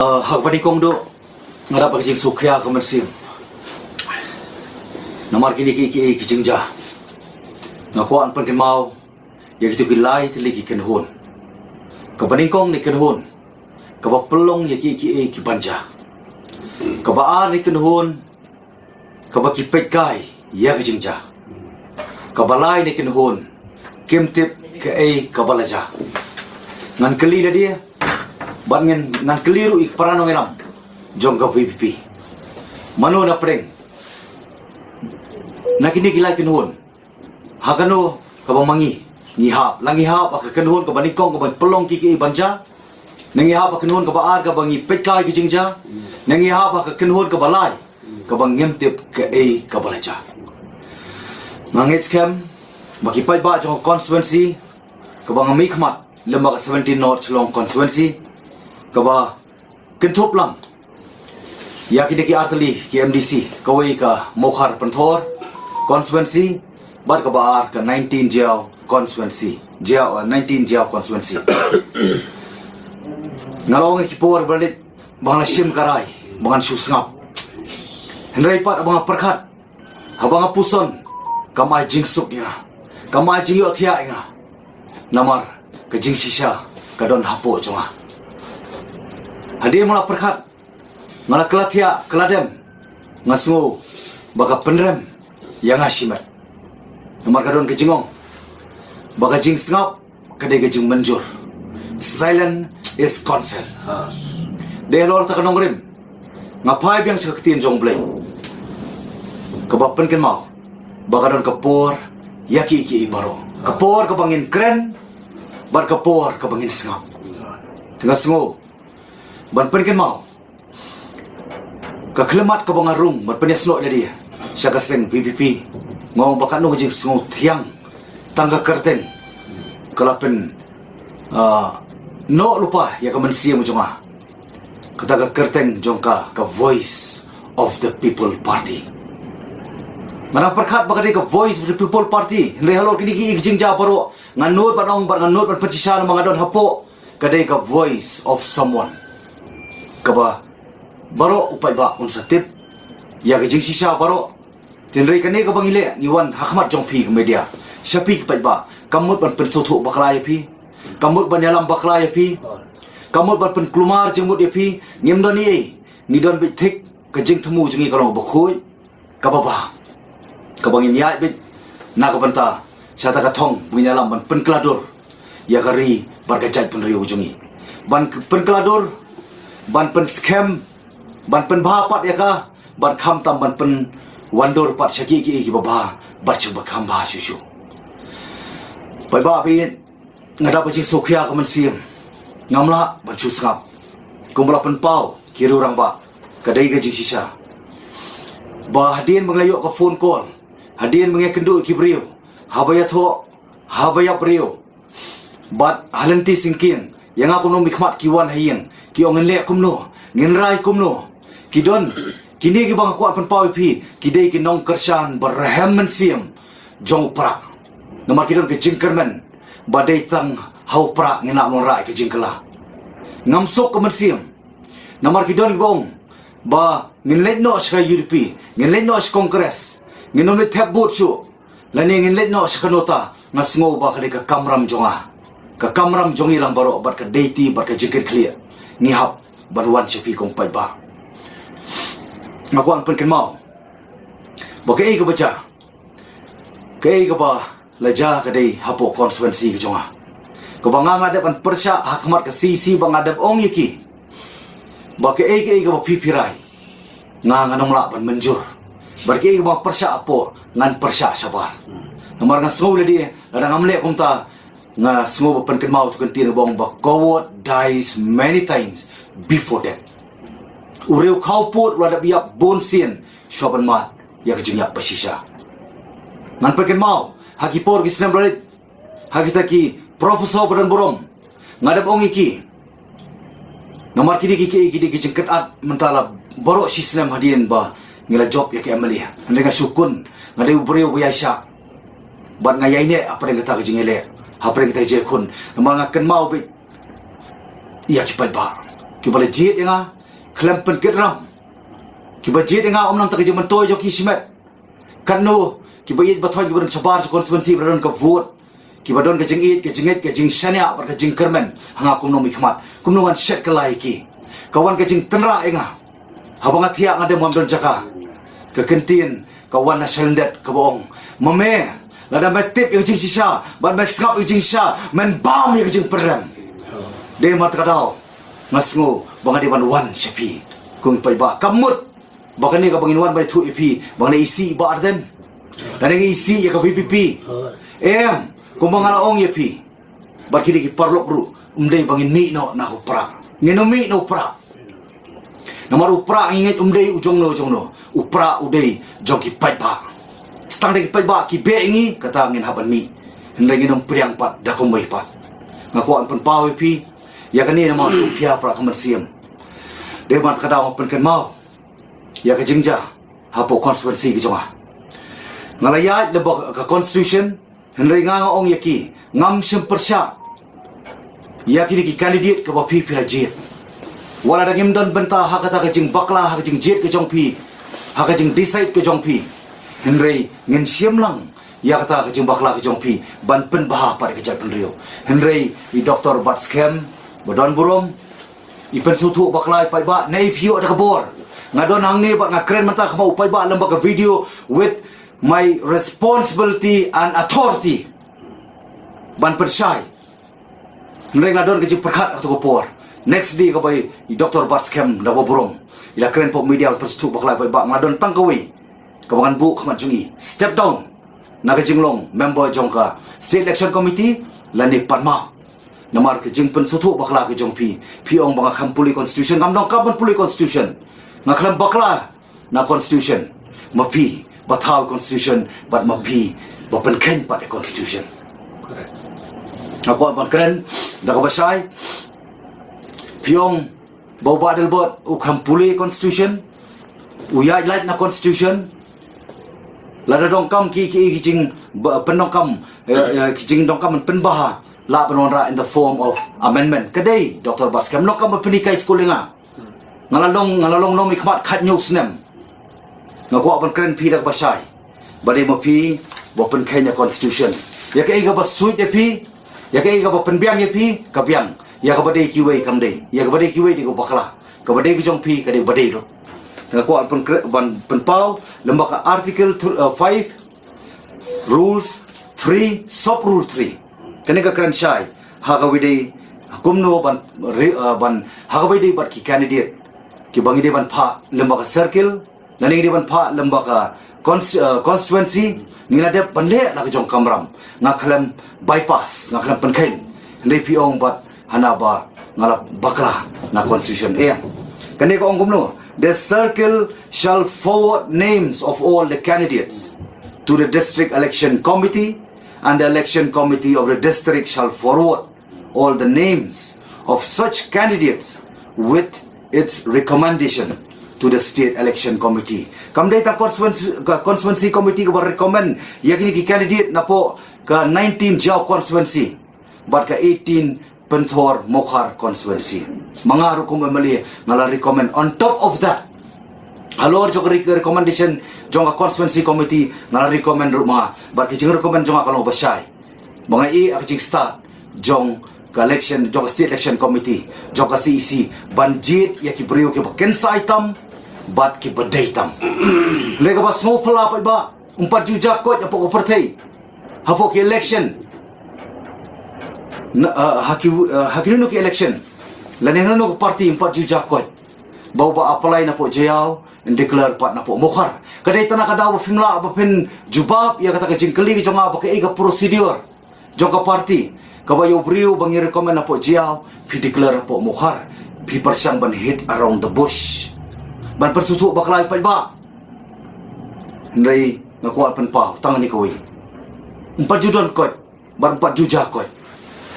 Hak panikong do ngarap kijing sukya kemersim. Namar kini ki kijing ja. Ngakuan pan mau ya gitu kilai tili ki kenhun. Kapaningkong ni kenhun. Kabapelong ya ki banja. Kabaan ni kenhun. Kabakipet kai ya kijing ja. Kabalai ni kenhun. Kimtip ke kabalaja. Ngan keli dah dia. Bat ngan keliru ik parano ngelam jong ka VPP mano na preng nakini kilai kenhun hakano kabang mangi ngihap langi hap ak kenhun ka banikong ka ban pelong ki banja nangi hap ak kenhun ka baar ka bangi petkai ki jingja nangi hap ak kenhun ka balai ka bang ngemtip ka ka balaja mangit scam baki pai ba jong constituency ka bang mi khmat lembaga 17 North Long constituency kaba kentup lang ya kini ki artali ki MDC kawai ka mokhar panthor constituency bar ka baar ka 19 jail constituency 19 jail constituency ngalong ki por berlit bangla sim karai bangan susngap henrai pat abang perkhat abang puson kamai jingsuk ya kamai jingyo thia inga namar ka jingsisha kadon hapo jonga hadir mula perkhat ngala kelatia keladem ngasungu baka penrem yang asimat nomor kadon kejingong baka jing sengap kadai kejing menjur silent is consent deh lor tak kenong rim ngapai biang seketian jong blay kebapen ken mau baka don kepor yaki ki baro kepor kebangin keren bar kepor kebangin sengap tengah sungu ban penken mau kaklemat ka bangarung mat penyeslo dia siya kaseng VPP ngong bakan no jing sungut tiang tangga kerten kalapen no lupa ya ka mansia mo jonga kataga kerten jongka ka voice of the people party mana perkhat bakadi ka voice of the people party henry halor kini ki jing ja paro nganut panong nganut pan pensisan mangadon hapo kadai ka voice of someone kaba baro upai ba unsa tip ya gejing sisa baro tenrei kane ka bangile ngiwan hakmat jongpi ke media syapi pai ba kamut ban pensothu bakla ya pi kamut ban yalam bakla ya pi kamut ban pen klumar jengmut ya pi ngimdoni ngidon bitik kejing temu jengi kalong bakhoi kababa kabangin ya bit na ka banta syata ka thong binyalam ban pen kladur ya kari bargajat pen riu jengi ban pen kladur ban pen scam ban pen bhapat ya ka ban kham tam ban pen wandor pat syaki ki baba bachu bakam ba shushu pai ba pi ngada pacing sokya ka mensim ngamla ban chu sngap kumla pen pau kiri orang ba kadai gaji sisa ba hadin menglayuk ka phone call hadin mengekendu ki brio habaya tho habaya brio bat halenti singkin yang aku no mikmat kiwan hayeng ki ongen le kumno ngin rai kumno kidon kini ki bang aku apan pau pi kidai ki nong kersan berhem mensiam jong prak nomor kidon ke jingkermen badai tang hau prak ngina mon rai ke jingkela ngamsok ke mensiam nomor kidon bong ba ngin let no ska UDP ngin let no kongres ngin no tap bot su lani ngin let no ska nota ngasngo ba ka kamram jonga ka kamram jongi lang baro bat ka deiti bat ka jingker clear ngihap baruan sipi kong pai ba ngakuan pen mau bakai ka baca kai ka ba laja ka dei hapo constituency ka jonga ka banganga de pan persya hakmat ka sisi bangadap ong yiki bakai ka ba pipirai nganong la ban menjur bakai ka ba persya apo ngan persya sabar nomor ngan sngau le dia ada ngamle kumta nga sngau pen mau tu kan tir bong ba coward dies many times before that ureu kau put wada biap bonsian shoban mat ya kejingya pasisha ngan pen mau haki por gisnem bralit haki taki profesor badan borom ngadap ong iki nomor kini kiki jengket at mentala borok sistem hadian ba ngila job ya ke amalia andega sukun ngadai ubreu biasa bat ngayai ne apa yang kita kejingele apa yang kita jekun nomor ngaken mau be iya kipai ba Kiba lejit nga klem pen ketram. Kiba jit nga om nang tagaj mentoy jo kismet. Kanu kiba yit bathon kiba chabar konstituensi bradon ka vote. Kiba don ka jingit ka jingit ka jing shania par ka jing kermen hanga kumno mikmat. Kumno ngan shet kalai ki. Kawan ka jing tenra nga. Habang atia ngade mom don jaka. Ka kentin kawan na shalndet ka boong. Mame lada metip yu jing sisa, bat mesngap yu jing sisa, men bam yu jing perem. De mat kadal ngasngu bangadi ban wan shapi. Kung pai ba kamut bahkan ni ka bangin wan ba thu ipi bang na isi ba arden. Dan yang isi ya ka VPP. Kung mga laong yapi. Bat kini ki parlok ru umday bangin mi no na upra. Ngeno mi no upra. Namar upra ingit umday ujong no. Upra uday jong ki pai ba. Stang de ki pai ba ki be ingi kata ngin haban mi. Hendai nginom priang pat da kombai pat. Ngakuan pen pau yapi. Ya kan ni nama supia pra kemensiam. Dia mat kada pen ken mau. Ya ka jingja hapo konstituensi ki jonga. Ngalayat lebok ka constitution hendai nga ong yaki ngam sem persya. Ya kini ki candidate ka bapi pirajit. Wala dagim don benta hakata ka jing bakla ha ka jing jet ka jong pi. Ha ka jing decide ka jong pi. Hendai ngin siam lang ya kata ka jing bakla ka jong pi ban pen baha pada ka pen rio. Hendai i Dr. Batskem bodon burom i pen sutu bakla pai ba nei pio ada kabor. Ngadon hang ni bat ngakren menta ka mau pai ba lembaga video with my responsibility and authority. Ban persyai. Hendai ngadon ka jing perkat atau kopor. Next day ka bay Dr. Batskem da boborong. Ila kren pop media persutu bakla pai ba ngadon tangkawi. Kabangan bu khamat jungi step down. Naga jinglong member jongka State Election Committee lani Padma. Namar ke jing pen sutu bakla ke jongpi. Piong banga kampuli constitution ngamdong kapan puli constitution. Ngaklam bakla na constitution. Mapi bathaw constitution but mapi bapen ken pat constitution. Correct. Ako apan kren da kabasay. Piong bawa delbot kampuli constitution. Uyai light na constitution. Lada dongkam ki jing pendongkam jing dongkam penbaha la penonra in the form of amendment kadai Dr. Batskem nokam penikai skulinga ngalalong no mikmat khat news nem ngako ban kren pi dak basai bade mo pi bo pen Kenya constitution ya ka iga basuit de pi ya ka iga bo pen biang ye pi ka biang ya ka bade kiwei kam de ya ka bade kiwei di ko bakla ka bade ki jong pi ka de bade ro ngako ban pen pau lembaga article 5 rules 3 sub rule 3 kaneka kran shai hagawide kumno ban hagawide bat ki candidate ki bangide ban pha lembaga circle nani ban pha lembaga constituency ngina de banle la jong kamram ngakhlem bypass ngakhlem penkain ndai piong bat hanaba ngala bakla na constitution kaneka ong kumno the circle shall forward names of all the candidates to the district election committee, and the election committee of the district shall forward all the names of such candidates with its recommendation to the state election committee. Kamdai ta constituency committee ko recommend yakini ki candidate na po ka 19 Jaw constituency but ka 18 Penthor Mokhar constituency. Mga rukum emali ngala recommend on top of that. Alor jog recommendation jong constituency committee ngala recommend rumah but ki recommend jong kalong basay. Mga akjing start jong ka election jong state election committee jong ka CEC banjit ya ki brio ki kensa item but ki badai tam. Lega bas ngo pala pa ba 4 juta ko ya po partai. Hapo ki election hakinu ki election laneno no party 4 juta ko bau ba apply na po jayaw and declare pat na po mokhar kadai tanah kada ba fimla ba pen jubab ya kata ka jingkeli ki jonga ba ka ega procedure jonga party ka ba yo brio bang recommend na po jayaw pi declare po mokhar pi persyang ban hit around the bush ban persutu baklai pa ba ndai ngakuan pen pau tangan ni koi 4 juta ko ban 4 juta ko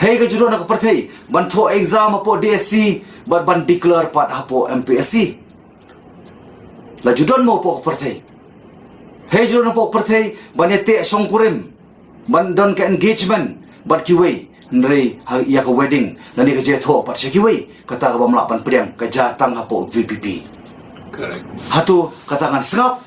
hey ka juro nak partai ban tho exam apo DSC ban declare pat apo MPSC la judon mo po partai hey juro po partai ban ete songkurim ban don ka engagement ban kiwe nri ya ka wedding nani ka je tho pat sekiwi kata ka bamla pan priang ka jatang hapo VPP. Correct. Hatu katakan sengap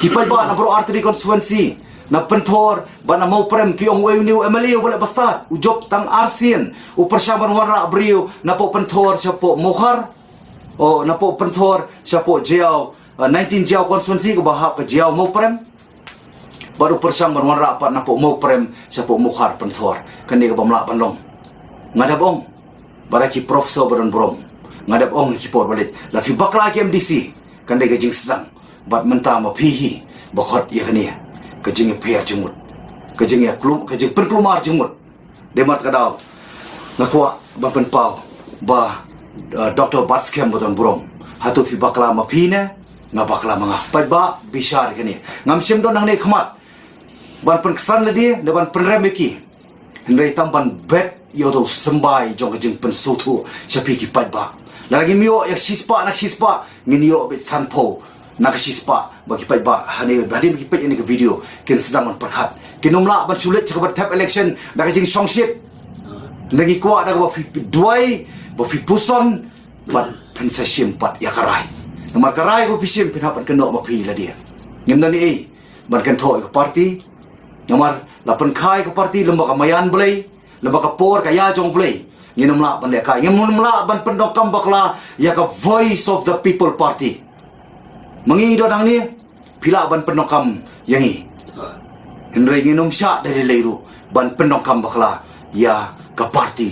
kipai ba na bro artery constituency na pentor ba na mau prem ki ong weu MLA boleh basta ujob tang arsian u persamaan warna brio na po pentor siapo mohar o na po pentor siapo jiao 19 jiao constituency ko bahap ka jiao mau prem baru persamaan warna apa na po mau prem siapo mohar pentor kani ka bamla panlong ngadap ong baraki profesor baron brom ngadap ong kipor balit la fi bakla ki MDC kandai ka jing sedang bat menta ma pihi bakot ya kani kejing piar jemut kejing ya klum kejing penkelumar jemut demat kadau nakwa bapen pau ba Dr. Batskem boton brom hatu fi bakla ma pine nga bakla manga pai ba bishar kani ngam sim don nang ne khmat ban pen kesan ledi de ban pen remeki hendai tamban bet yodo sembai jong kejing pen sutu sapi ki pai ba lagi mio yak sispa nak sispa nginio bet sanpo nak sispa bagi pai ba hani badim ki pai ini ke video kin sedang man perkhat kinumla ban sulit cakabat tap election nak jing songsit lagi kuat dak ba fi duai ba fi puson bat pen sasim pat yakarai nomor karai ko pisim pen hapan keno ma pi la dia ngimna ni ei ban kan thoi ko parti nomor lapan khai ko parti lembaga mayan blai lembaga por ka ya jong blai nginum la ban leka nginum la ban pendokam bakla ya ka voice of the people party mengi do dang ni pila ban pendokam yangi henry nginum sya dari leiru ban pendokam bakla ya ka party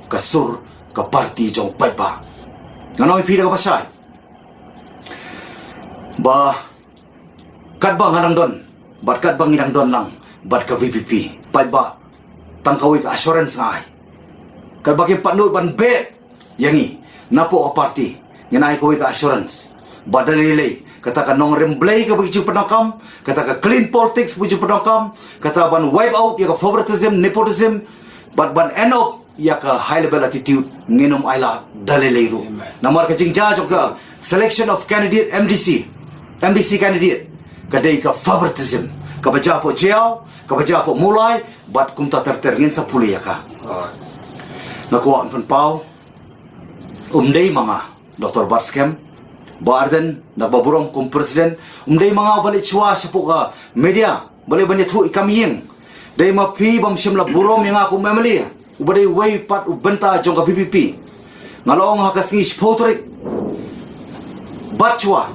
ka sur ka party jong pai ba nganoi pira ka pasai ba kat bang ngadang don bat kat bang ngidang don lang bat ka VPP pai ba tangkawi ka assurance ngai kal bagi panut ban be yangi napo a party ngenai ko ka assurance badalile kata ka nong remblay ka bagi penokam kata ka clean politics bagi penokam kata ban wipe out ya ka favoritism nepotism ban end up ya ka high level attitude nginum aila dalile ru namar ka jingja jok ka selection of candidate MDC candidate kadai ka favoritism ka baja po jiao ka baja po mulai bat kumta terterngin sa puli ya ka nakuha ang pau umday mga Dr. Batskem Barden nagbaburong kung presiden umday mga balik chua sa po ka media balik banyak tu ikamiyeng day mapi bam siyam la burong yung ako memali ubaday way pat ubenta jong ka VPP ngaloong hakas ngis potrik bat chua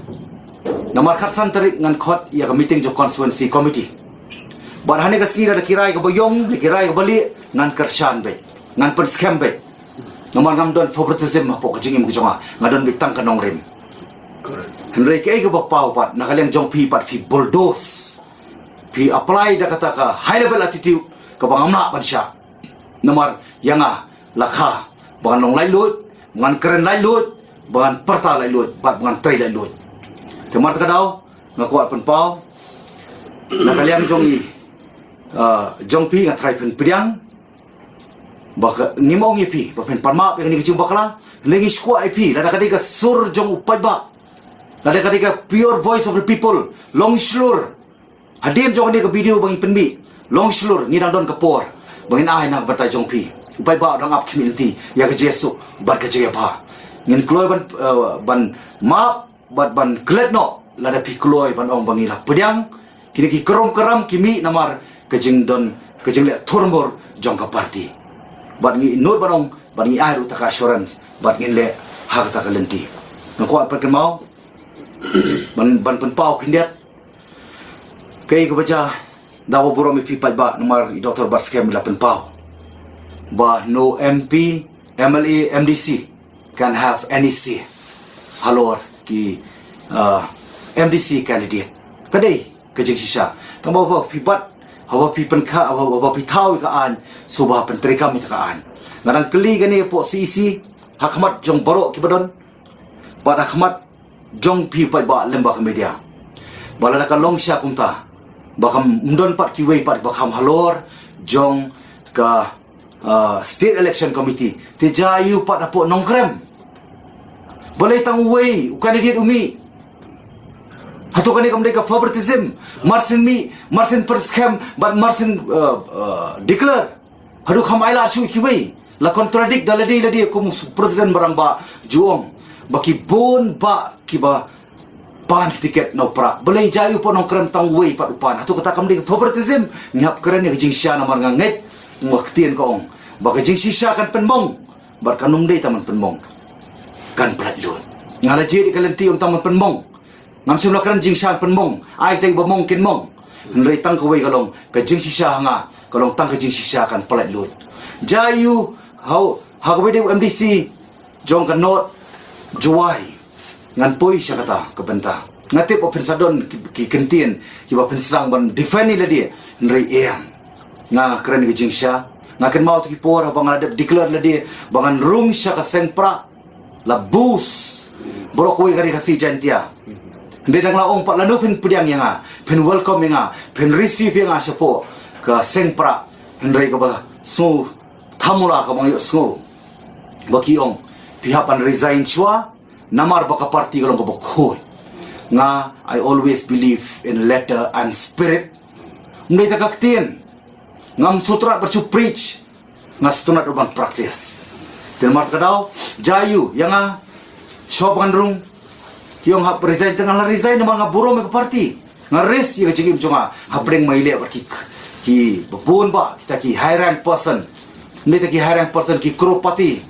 na markat santarik ngan kot iya ka meeting jong constituency committee barhane ka singira da kiray ka bayong da kiray ka bali ngan kersyan bet ngan pen scam bet nomor ngam don favoritism po kajing im kujonga ngadon bitang kanong rim Correct. henry ke ga bapau pat nakaliang jong pi pat fi bulldoze pi apply da kata ka high level attitude ka bangamna pan sya nomor yanga lakha bangan nong lai lut bangan keren lai lut bangan perta lai lut pat bangan trai lai lut temar ka daw ngakuat pen pau nakaliang jong i jong pi ngatrai pen pidiang baka ngimong ipi bapen parma pe ni kicing bakla lengi skwa ipi lada kadika sur jong upai ba lada kadika pure voice of the people long slur hadim jong ni ka video bang ipenbi long slur ni dang don kapor bangin ai nak batai jong pi upai ba dang up community ya ka jesu bar ka jaya ba ngin kloy ban map ban klet no lada pi kloy ban ong bangila pediang kini ki keram kimi namar kejing don kejing le thormor jong ka party bat ngi nur barong bat ngi air utaka assurance bat ngi le hak ta kalenti ngko pat kemau ban pen pau kindiat kai ko baca dawo buro mi pipai ba nomor Dr. Batskem la pen pau ba no MP MLA MDC can have any say halor ki MDC candidate kadai kejing sisa tamo ba pipat hawa pi penka hawa pi tau ka an subah penteri kami ka an ngarang keli gani po CC hakmat jong baro ki badon pada hakmat jong pi pai ba lemba media bala ka long sya kumta bakam mdon pat ki wei pat bakam halor jong ka state election committee te jayu pat apo nongkrem balai tang wei candidate umi Hatu kani kam deka favoritism Marsin Perskam but Marsin declare Hadu kamai la chui kiwei la contradict daladi kum presiden barang ba juong baki bon ba kiba pan tiket no pra boleh jayu pon nong krem tang wei pat upan hatu kata kam di favoritism nyap keren ni jing sha namar nganget waktien ko ong ba jing shisha kan penmong bar kanum dei taman penmong kan plat lun ngala je di kalenti taman penmong ngam sim la keren jing sha penmong ai tei ba mong kin mong nrei tang ko wei kalong ka jing shisha nga kalong tang ka jing shisha kan plat lun jayu how wede MDC jong kan not juai ngan poi siya kata kabenta ngatip o pensadon ki kentien ki ba pensang ban defend ni dia nrei em nga keren ki jing sha ngaken mau tu ki por bang ada declare la dia bangan rung sya ka sengpra la bus borok we kari kasi jantia ndai dang la ong pat la no pen pudiang yang pen welcome yang pen receive yang sapo ka sengpra nrei ka ba so thamula ka bang yo so baki ong pihapan resign chua namar baka party kalong ka bokhoy nga I always believe in letter and spirit mnei ta kaktien ngam sutra bercu preach nga stunat uban practice ten mart kadau jayu yang shopan rung kiong hap resign tengah la resign namang nga buro me ka party nga res ye jigim chunga hapreng maile barki ki bapun ba kita ki high rank person mnei ta ki high rank person ki kropati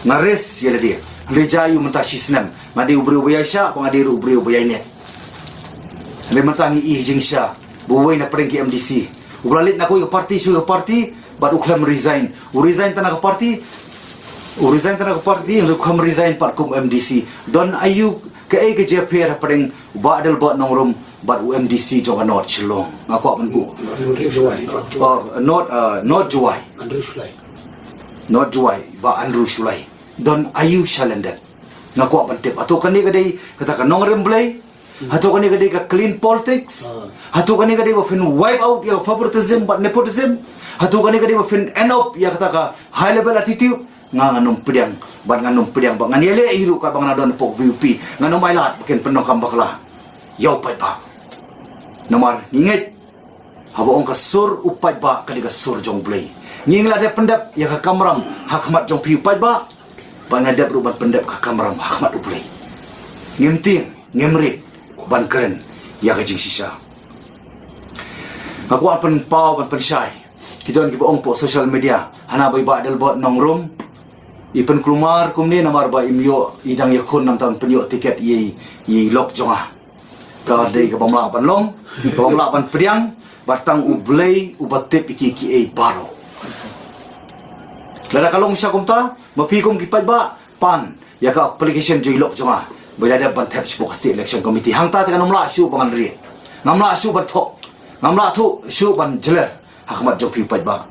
nga res ye dia rejayu mentashi senam ngadi ubri ubaya sya ko ngadi ubri ubaya ne le mentangi I jing sya buwei na pereng ki MDC ubralit na ko party su party but uklam resign tanah party tanah party uklam resign part kum MDC don ayu ke ke je per pereng badal ba nong rum but MDC jong not chlong ngako man ku not juai not juai ba Andrew Shulai don ayu shalender ngaku bantep atau kani gadai katakan nong remblay atau kani gadai ka clean politics atau kani gadai fin wipe out ya favoritism but nepotism atau kani gadai fin end up ya kataka high level attitude nganum pedang bat nganum pedang bang nganiele hiru ka bang nadon pok VP nganum mailat bikin penokam bakla yau pai ba nomor ingat habo ong kasur upai ba kadi kasur jong blay ngingla de pendap ya ka kamram hakmat jong piu pai ba pangadap ruban pendap ka kamram hakmat uplay ngimting ngemrit ban keren ya ka jing sisa aku apan pau ban pensyai kidon ki ong po social media hana bai ba dal bot nong room ipen kelumar kumni namar ba imyo idang yakun nam tan penyo tiket ye lok jonga ka dei ka bamla ban long bamla ban priang batang ublay ubatip iki baro lada kalong siya kumta mapikom kipad ba pan ya ka application joylok jama bilada ban tap sibuk state election committee hangta ta kanumla syu bangan ri ngamla syu ban thok ngamla thu syu ban jeler hakmat jong pipad ba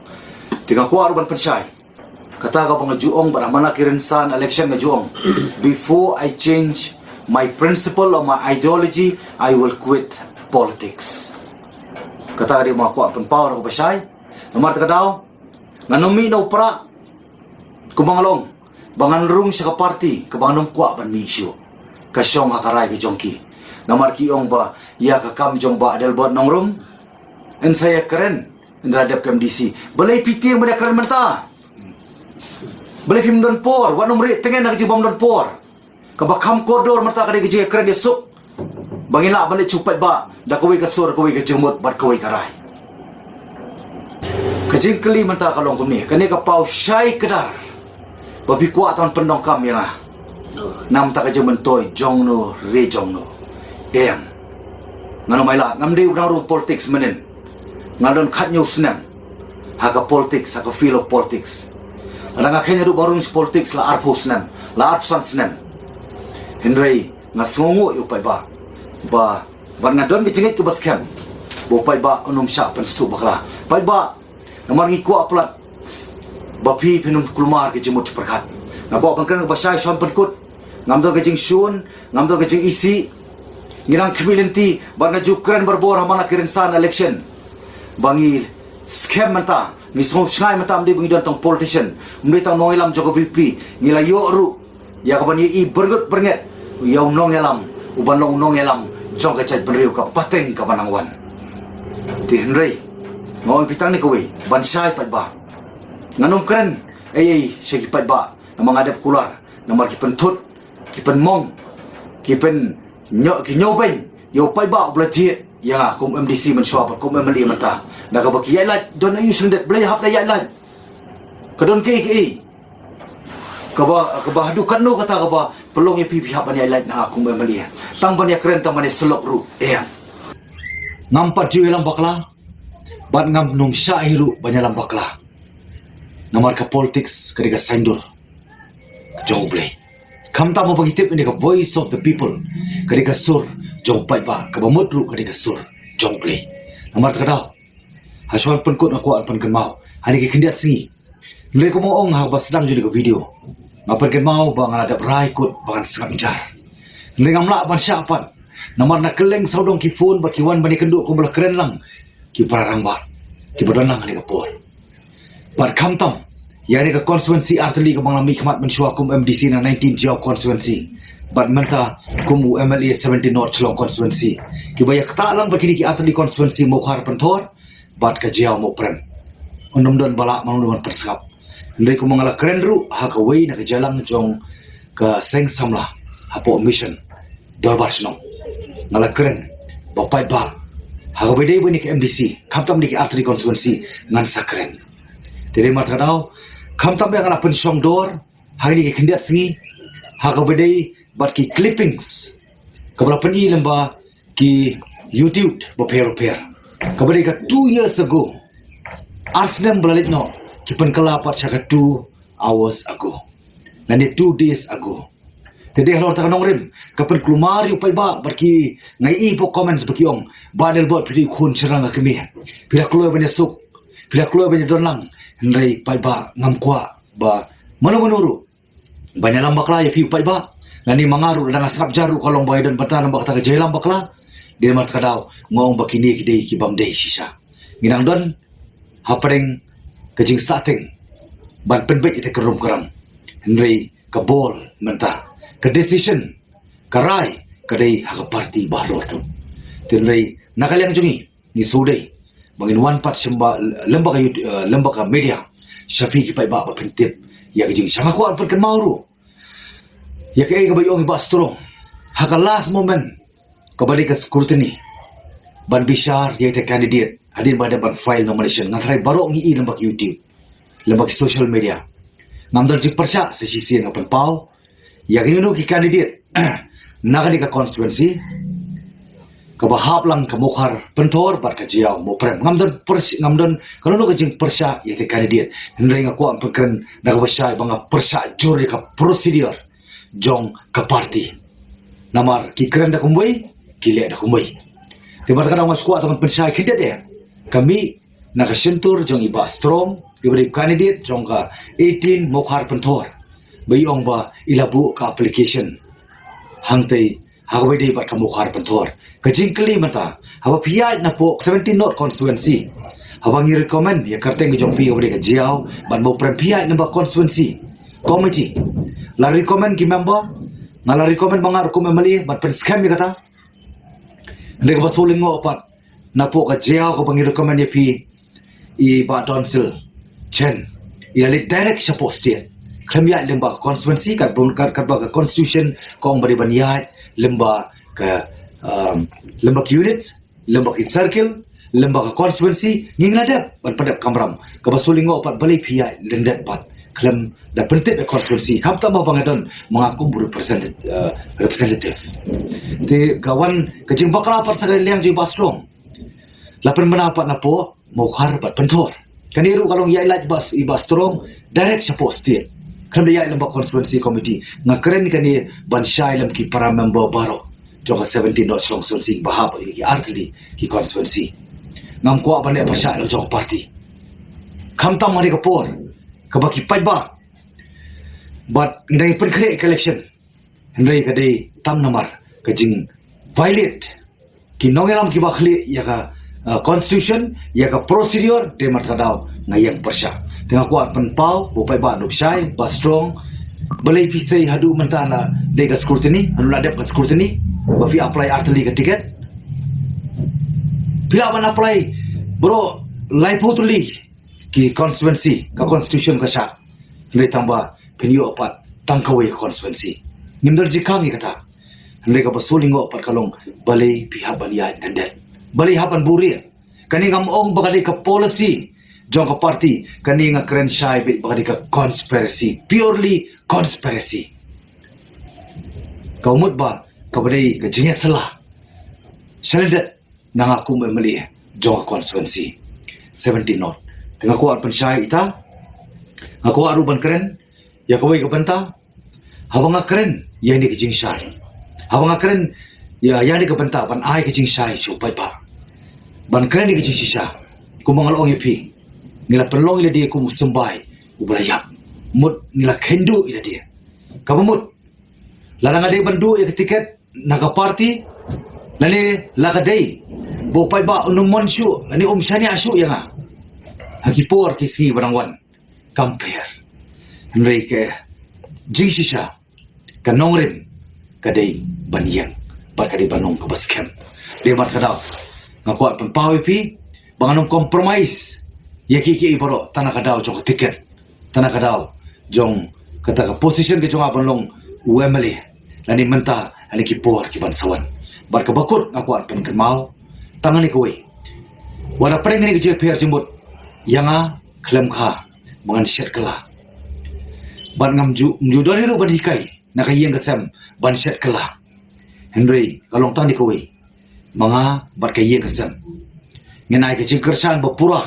tinga ko ban pensai kata ka bang juong ba mana kiren san election ga juong before I change my principle or my ideology I will quit politics kata dia mako pan power ko basai nomor ta daw nganomi no pra kubangalong bangan rung sa party kabanganong kwa ban mi isyu kasyong hakaray ki jongki namar ki ong ba ya ka kam jong ba dal bot nong rum en saya keren ndradap kam DC balai piti yang keren menta balai film don por wanom ri tengen nak jibam don por kabakam koridor menta ka de keren esuk bangila balai cupat ba da kowe ka sur kowe ka jemut bat kowe karai kajing keli menta kalong kumni kani ka pau syai kedar babi kuat tahun pendongkam yang nam tak aja mentoy jongno re jongno ngano mailat ngam de urang ru politics menen ngadon khat nyu senam haka politics haka feel of politics ala ngakhenya ru barung politics la arpo senam la arpsan senam henrei ngasongo yu pai ba ban ngadon ki jengit ke baskem bo pai ba unum sya penstu bakla pai ba namar ngi ku aplat bapi pinum kulmar ke jemut perkat ngako bangkan basai shon penkut ngamdor ke jing shun ngamdor ke jing isi ngirang kemilenti banga jukran berbor hamana kirin san election bangil scam mata ngisong shngai mata amde bungi tong politician mde tang noilam joko VP ngila yo ru ya kabani I bergut bernget yaw nong elam uban long nong elam jong kachat benriu ka pateng ka banangwan ti henrei ngoi pitang ni kowe ban sai pat ba Nganong keren siya kipay ba na mga adap kular na markipan tut kipan mong kipan kinyobay yo pay ba blajit yang kum MDC man syua kum MLA man ta nakabaki yailat don ayu sendet belai hap yailat kadon ke kaba hadukan no kata kaba pelong ya pipi hap yailat na kum MLA tang ban ya keren tang ban selok ru ngampat ju lam bakla bat ngam num syahiru banyalam bakla namar ka politics kadiga saindur jong play kam ta mo pagitip ni ka voice of the people kadiga sur jong pai ba ka bamudru kadiga sur jong play namar ta daw hasuan penkut aku pan kan mau hani ki kindiat singi le ko mo ong ha ba sedang judi ka video ngapan kan mau ba ngada brai kut bangan sangjar le ngamla ban syapan namar na keleng saudong ki phone ba ki wan bani kenduk ko bela keren lang ki parang ba ki bodon lang hani ka por bar kam tam yani ka constituency artli ka bangla mikmat mensyua kum MDC na 19 Jiao constituency but menta kumu MLA 17 North Chlong constituency ki baya kata lang bakini ki artli constituency mo khar pentor but ka Jiao mo prem undum don bala manun persap ndai ko mangala keren ru ha ka wei na ka jalang jong ka seng samla hapo mission dorbar snong ngala keren bapai ba ha ka bedai bani ki MDC khamtam di ki artli constituency ngan sakren tiri mat kadau kam tambe ngana pensyong dor hari ni kindiat singi ha ka bedai bat ki clippings kabla pani lamba ki YouTube bo per ka bedai ka 2 years ago arsnem blalit no ki pen kala pat saka 2 hours ago nani 2 days ago tede halor ta kanong rim ka pen klumari upai ba barki ngai i po comments baki ong badel bot pidi khun cheranga kemi pila kloy bane suk pila kloy bane don lang Nrai pai ba ngam kwa ba manu banyalam bakla ya piu pai ba lani mangaru dan asrap jaru kalong bai dan patan bak ta jelam bakla dia mart kadau ngong bakini kidei ki bam dei sisa nginang don hapreng kejing sateng ban penbek ite kerum keram nrai ka bol menta ka decision karai kadai hak parti bahlor tu tenrai nakaliang jungi ni sudai bangin wan pat semba lembaga media syafi ki pai ba pentip ya kijing sama ko an kan mauru ya ke ga bayong ba strong haka last moment kabali ka scrutiny ban bishar ya te candidate hadin ba ban file nomination ngatrai baro ngi lembag YouTube lembag social media namdal jik persya sa sisi ng panpau ya kinunu ki candidate nagani ka constituency kabahap lang kamukhar pentor bar kajiao mo prem ngamdon kanu kajing persya yete candidate hendrai nga ko pengkren nagabasya banga persya juri ka procedure jong ka party namar ki kren da kumboy ki le da kumboy tibar kadang mas ko ataman persya kinda de kami nakasentur jong iba strong ibri candidate jong ka 18 mokhar pentor bayong ba ilabu ka application hangtay hawa day bat kamukhar pentor kajing kali mata hawa piyai na po 17 North constituency hawa ngi recommend ya karteng jong pi obde ka jiao ban mo prem piyai na ba constituency committee la recommend ki member ngala recommend mga ko memali bat pen scam ya kata ndek ba suling ngo pat na po ka jiao ko bangi recommend ya pi i ba donsil chen ilalit direct sa posted klamya lemba constituency kat broadcast kat ba constitution kong bari banyat lemba ka units lemba ki circle lemba ka constituency ngingladap ban padap kamram ka basulingo pat balay pia lendat pat klam da pentip constituency kap ta ba bangadon mga kumbur representative te kawan kajing bakla pat sa liang ji bastrong lapan manapat na po mokhar pat pentor kaniru kalong yailat bas ibastrong direct sa posted kan dia lembaga constituency committee ngakeren kani bansyai lam ki para member baro joka 17 North Chlong constituency bahap ini ki artli ki constituency ngam ko abane pasya lo jong party kam tam mari kapor kabaki paiba but ndai pen kre election ndai kadai tam namar kajing violate ki nongelam ki bakhli ya ka constitution ya ka procedure de martadaw ngayang persya tengah kuat penpau bupai ba nuksai ba strong balai pisai hadu mentana de ka scrutiny anu ladap ka scrutiny ba fi apply artli ka ticket pila ban apply bro lai putuli ki constituency ka constitution ka sya hendai tamba penyo apat tangkawai ka constituency nimdal jikang kata hendai ka basulingo apat kalong balai pihak bania nandal balai hapan buri kani ngam ong bagadi ka policy jong ka party kani nga kren syai bit bagadi ka conspiracy purely conspiracy kau mut ba kabadai ka jingya salah seledat nang aku memilih jong constituency 17 not tengah kuat pensyai ita aku aruban keren ya kawai ka benta habang keren yang di kejing syai habang keren ya yang di ka benta ban ai kejing syai supai ba ban keren di kejing sisa kumangal ong yapi ngila perlong ila dia ku sembai ubalayak mut ngila kendu ila dia kabamut lalang ada bandu ya tiket naga party lani lakadai bopai ba unumon syu lani syani asyu yang hakipor kisi barangwan compare henry ke jingsisha kanongrim kadai banyang barkadi banong ke baskem dia mat kadau ngakuat penpawi pi banganong compromise ya kiki ibaro tanah kadau jong tiket tanah kadau jong kata ke position ke jong abanong Wembley lani mentah lani kipor kiban sawan bar kabakut ngakuat pen kenmau tangan ni kuwi wala pring ni ke JPR jembut yang klem kha mangan syet kala ban ngam judoni ru ban hikai nakayeng kesem ban syet kala Henry kalong tang ni kuwi manga bat kayeng kesem ngenai ke jingkersan bapura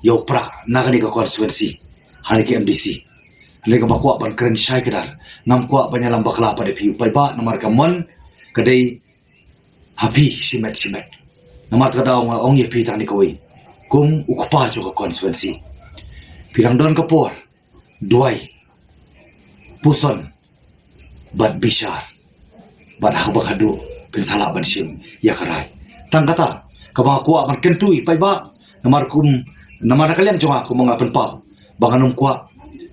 yo pra nakani ke konstituensi hani ke MDC Lega bakwa ban keren syai kedar nam kwa banyalam bakla pada piu pai ba namar kamon kadai hapi simet namar kadau ong ye pi tang ni koi kum ukupa jo ka konstituensi pilang don kapor duai puson bat bishar bat habakadu pensala ban sim ya karai tang kata kabang kwa ban kentui pai ba namar kalian jonga kum ngapen pa banganum kwa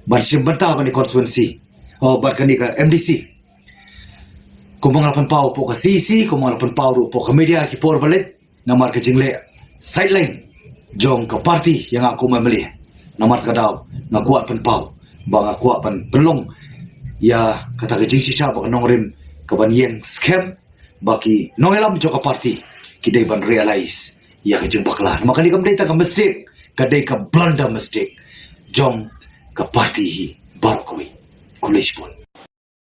ban sim bentah ban di konstituensi ban kani ka MDC kumangalapan pau po ka CC kumangalapan pau ru po ka media ki por balit namar ka jingle sideline jong ka party yang aku memilih namar ka daw nga kuat pen pau bang aku pan penlong ya kata ka jing sisa ba nongrim ka ban yeng scam baki nongelam jo ka party kidai ban realize ya ka jing bakla maka ni kam data ka mistake kadai ka blunder mistake jong ka party hi baru kowe kulish pun